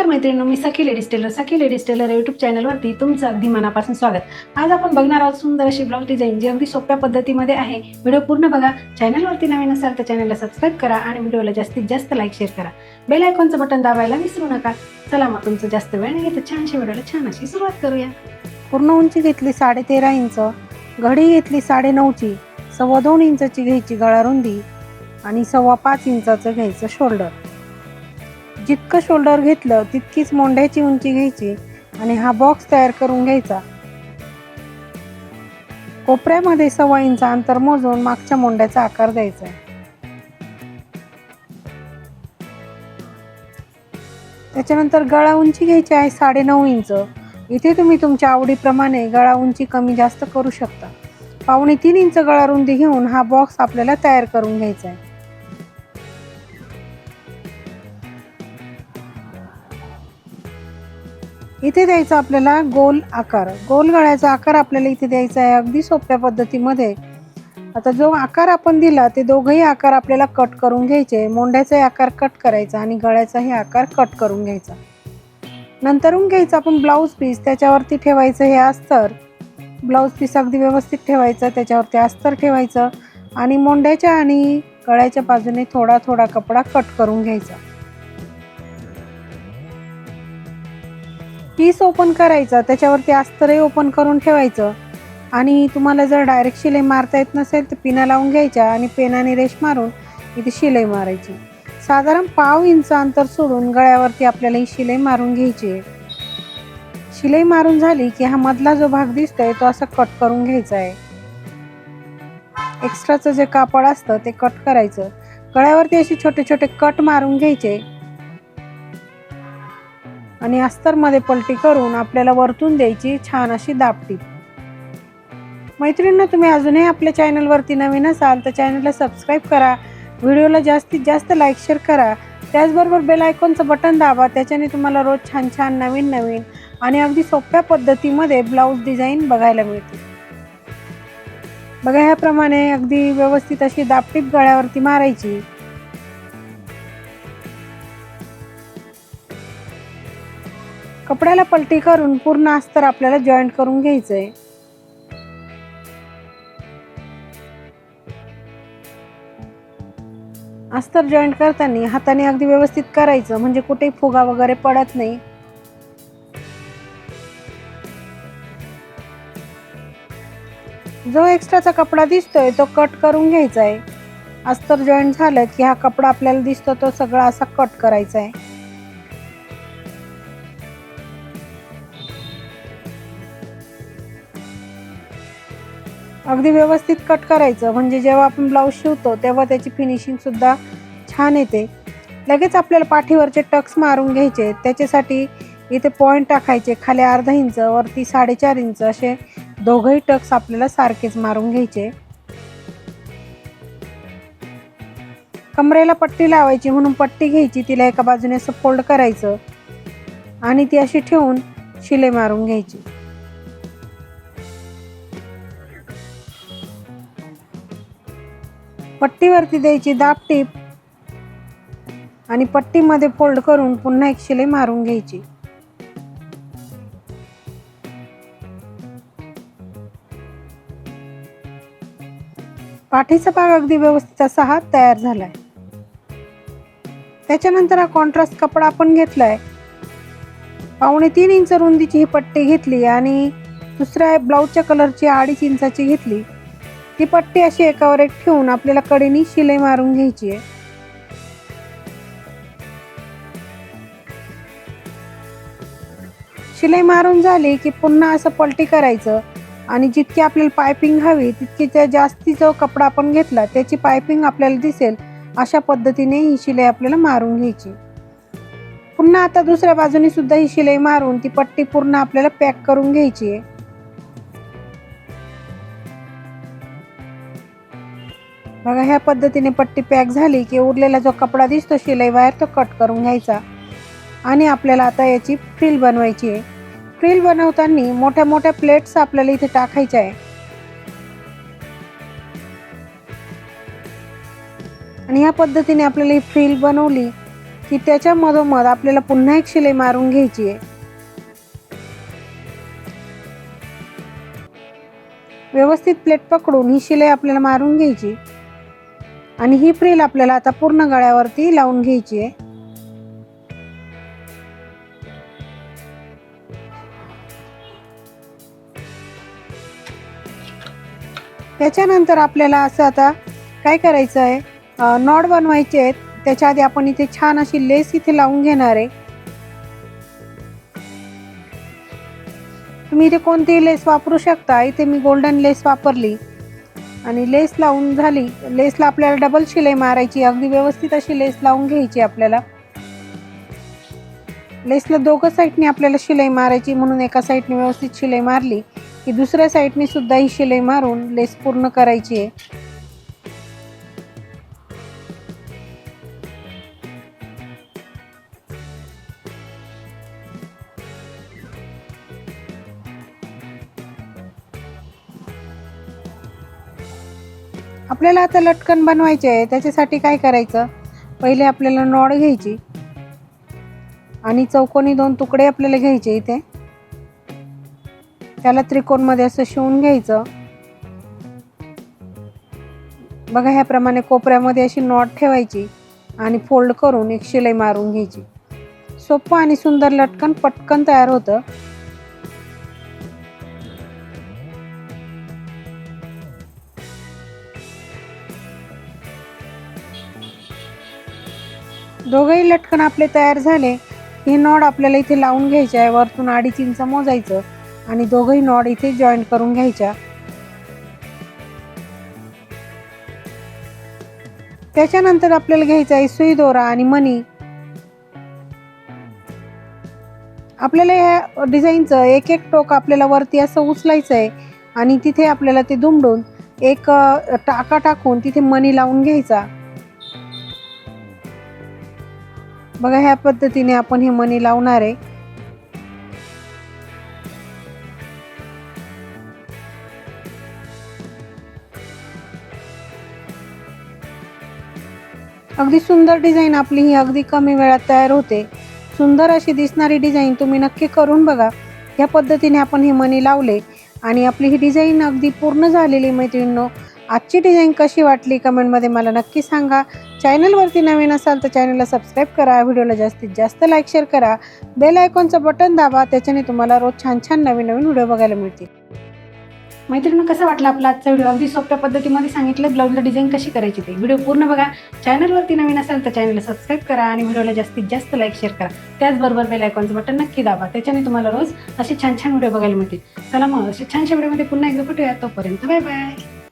नमस्कार मैत्रिणी, मी सखी ladies tailor YouTube चॅनलवरती तुमचं अगदी मनापासून स्वागत। आज आपण बघणार आहोत सुंदर अशी ब्लाउज डिझाईन जी अगदी सोप्या पद्धतीमध्ये आहे। व्हिडिओ पूर्ण बघा। चॅनलवरती नवीन असाल तर चॅनलला सबस्क्राईब करा आणि व्हिडिओला जास्तीत जास्त लाईक शेअर करा। बेल आयकॉनचं बटन दाबायला विसरू नका। चला मग तुमचं जास्त वेळ नाही घेता छानशी व्हिडिओला छान अशी सुरुवात करूया। पूर्ण उंची घेतली 13.5 इंच, घडी घेतली 9.5ची, 2.25 इंचाची घ्यायची गळा रुंदी आणि 5.25 इंचाचं घ्यायचं शोल्डर। जितकं शोल्डर घेतलं तितकीच मोंढ्याची उंची घ्यायची आणि हा बॉक्स तयार करून घ्यायचा। कोपऱ्यामध्ये 1.25 इंच अंतर मोजून मागच्या मोंढ्याचा आकार द्यायचा। त्याच्यानंतर गळा उंची घ्यायची आहे 9.5 इंच। इथे तुम्ही तुमच्या आवडीप्रमाणे गळा उंची कमी जास्त करू शकता। 2.25 इंच गळा रुंदी घेऊन हा बॉक्स आपल्याला तयार करून घ्यायचा आहे। इथे द्यायचा आपल्याला गोल आकार। गोल गळ्याचा आकार आपल्याला इथे द्यायचा आहे अगदी सोप्या पद्धतीमध्ये। आता जो आकार आपण दिला ते दोघही आकार आपल्याला कट करून घ्यायचे। मोंढ्याचाही आकार कट करायचा आणि गळ्याचाही आकार कट करून घ्यायचा। नंतरून घ्यायचं आपण ब्लाऊज पीस, त्याच्यावरती ठेवायचं हे अस्तर। ब्लाऊज पीस अगदी व्यवस्थित ठेवायचं, त्याच्यावरती अस्तर ठेवायचं आणि मोंढ्याच्या आणि गळ्याच्या बाजूने थोडा थोडा कपडा कट करून घ्यायचा। पीस ओपन करायचं, त्याच्यावरती अस्तरही ओपन करून ठेवायचं आणि तुम्हाला जर डायरेक्ट शिलाई मारता येत नसेल तर पिना लावून घ्यायच्या आणि पेनाने रेष मारून इथे शिलाई मारायची। साधारण 1/2 इंच अंतर सोडून गळ्यावरती आपल्याला ही शिलाई मारून घ्यायची आहे। शिलाई मारून झाली की हा मधला जो भाग दिसतोय तो असा कट करून घ्यायचा आहे। एक्स्ट्राचं जे कापड असतं ते कट करायचं। गळ्यावरती असे छोटे छोटे कट मारून घ्यायचे आणि अस्तरमध्ये पलटी करून आपल्याला वरतून द्यायची छान अशी दाबटीप। मैत्रिणींनो, तुम्ही अजूनही आपल्या चॅनलवरती नवीन असाल तर चॅनलला सबस्क्राईब करा, व्हिडिओला जास्तीत जास्त लाईक शेअर करा, त्याचबरोबर बेल आयकॉनचं बटन दाबा। त्याच्याने तुम्हाला रोज छान छान नवीन नवीन आणि अगदी सोप्या पद्धतीमध्ये ब्लाऊज डिझाईन बघायला मिळते। बघा, ह्याप्रमाणे अगदी व्यवस्थित अशी दाबटीप गळ्यावरती मारायची। कपड्याला पलटी करून पूर्ण अस्तर आपल्याला जॉईंट करून घ्यायचंय। अस्तर जॉईंट करताना हाताने अगदी व्यवस्थित करायचं म्हणजे कुठेही फुगा वगैरे पडत नाही। जो एक्स्ट्राचा कपडा दिसतोय तो कट करून घ्यायचा आहे। अस्तर जॉईंट झालं की हा कपडा आपल्याला दिसतो तो सगळा असा कट करायचा आहे। अगदी व्यवस्थित कट करायचं म्हणजे जेव्हा आपण ब्लाऊज शिवतो तेव्हा त्याची फिनिशिंग सुद्धा छान येते। लगेच आपल्याला पाठीवरचे टक्स मारून घ्यायचे। त्याच्यासाठी इथे पॉइंट टाकायचे, खाली 1/2 इंच वरती 4.5 इंच असे दोघही टक्स आपल्याला सारखेच मारून घ्यायचे। कमरेला पट्टी लावायची म्हणून पट्टी घ्यायची, तिला एका बाजूने असं फोल्ड करायचं आणि ती अशी ठेवून शिलाई मारून घ्यायची। पट्टीवरती द्यायची दाबटीप आणि पट्टीमध्ये फोल्ड करून पुन्हा एक शिलाई मारून घ्यायची। पाठीचा भाग अगदी व्यवस्थित असा हा तयार झालाय। त्याच्यानंतर हा कॉन्ट्रास्ट कपडा आपण घेतलाय। 2.25 इंच रुंदीची ही पट्टी घेतली आणि दुसऱ्या ब्लाऊजच्या कलरची 2.5 इंचाची घेतली। ती पट्टी अशी एकावर एक ठेवून आपल्याला कडेनी शिलाई मारून घ्यायची आहे। शिलाई मारून झाली की पुन्हा असं पलटी करायचं आणि जितकी आपल्याला पायपिंग हवी तितकी त्या जास्ती जो कपडा आपण घेतला त्याची पायपिंग आपल्याला दिसेल अशा पद्धतीने ही शिलाई आपल्याला मारून घ्यायची। पुन्हा आता दुसऱ्या बाजूने सुद्धा ही शिलाई मारून ती पट्टी पूर्ण आपल्याला पॅक करून घ्यायची आहे। बघा, ह्या पद्धतीने पट्टी पॅक झाली की उरलेला जो कपडा दिसतो शिलाई बाहेर तो कट करून घ्यायचा आणि आपल्याला आता याची फ्रिल बनवायची आहे। फ्रिल बनवताना मोठ्या मोठ्या प्लेट्स आपल्याला इथे टाकायच्या आहे आणि ह्या पद्धतीने आपल्याला ही फ्रिल बनवली की त्याच्या मधोमध आपल्याला पुन्हा एक शिलाई मारून घ्यायची आहे. व्यवस्थित प्लेट पकडून ही शिलाई आपल्याला मारून घ्यायची आणि ही फ्रिल आपल्याला आता पूर्ण गळ्यावरती लावून घ्यायची आहे. त्याच्यानंतर आपल्याला असं आता काय करायचं आहे, नॉट बनवायचे आहेत. त्याच्या आधी आपण इथे छान अशी लेस इथे लावून घेणार आहे. तुम्ही इथे कोणतीही लेस वापरू शकता. इथे मी गोल्डन लेस वापरली आणि लेस लावून झाली. लेसला आपल्याला डबल शिलाई मारायची, अगदी व्यवस्थित अशी लेस लावून घ्यायची आपल्याला. लेसला दोघं साईडने आपल्याला शिलाई मारायची, म्हणून एका साईडने व्यवस्थित शिलाई मारली की दुसऱ्या साईडने सुद्धा ही शिलाई मारून लेस पूर्ण करायची आहे. आपल्याला आता लटकन बनवायचे आहे. त्याच्यासाठी काय करायचं, पहिले आपल्याला नॉड घ्यायची आणि चौकोनी 2 तुकडे आपल्याला घ्यायचे. इथे त्याला त्रिकोणमध्ये असं शिवून घ्यायचं. बघा ह्याप्रमाणे कोपऱ्यामध्ये अशी नॉट ठेवायची आणि फोल्ड करून एक शिलाई मारून घ्यायची. सोपं आणि सुंदर लटकन पटकन तयार होतं. दोघंही लटकन आपले तयार झाले. हे नॉड आपल्याला इथे लावून घ्यायचे आहे. वरतून 2.5 इंच मोजायचं आणि दोघंही नॉड इथे जॉईंट करून घ्यायच्या. त्याच्यानंतर आपल्याला घ्यायचा आहे सुई दोरा आणि मणी. आपल्याला या डिझाईनचं एक एक टोक आपल्याला वरती असं उचलायचं आहे आणि तिथे आपल्याला ते दुमडून एक टाका टाकून तिथे मणी लावून घ्यायचा. बघा ह्या पद्धतीने आपण हे मणी लावणार आहे. अगदी सुंदर डिझाईन आपली ही अगदी कमी वेळात तयार होते. सुंदर अशी दिसणारी डिझाईन तुम्ही नक्की करून बघा. या पद्धतीने आपण हे मणी लावले आणि आपली ही डिझाईन अगदी पूर्ण झालेली. मैत्रिणींनो, आजची डिझाईन कशी वाटली कमेंटमध्ये मला नक्की सांगा. चॅनलवरती नवीन असाल तर चॅनलला सबस्क्राईब करा. व्हिडिओला जास्तीत जास्त लाईक शेअर करा. बेल आयकॉनचं बटन दाबा. त्याच्याने तुम्हाला रोज छान छान नवीन नवीन व्हिडिओ बघायला मिळतील. मैत्रिणी, कसं वाटलं आपला आजचा व्हिडिओ? अगदी सोप्या पद्धतीमध्ये सांगितलं ब्लाऊजला डिझाईन कशी करायची ते. व्हिडिओ पूर्ण बघा. चॅनलवरती नवीन असाल तर चॅनलला सबस्क्राईब करा आणि व्हिडिओला जास्तीत जास्त लाईक शेअर करा. त्याचबरोबर बेल आयकॉनचं बटन नक्की दाबा. त्याच्याने तुम्हाला रोज असे छान छान व्हिडिओ बघायला मिळतील. चला मग असे छानशा व्हिडिओमध्ये पुन्हा एकदा भेटूया. तोपर्यंत बाय बाय.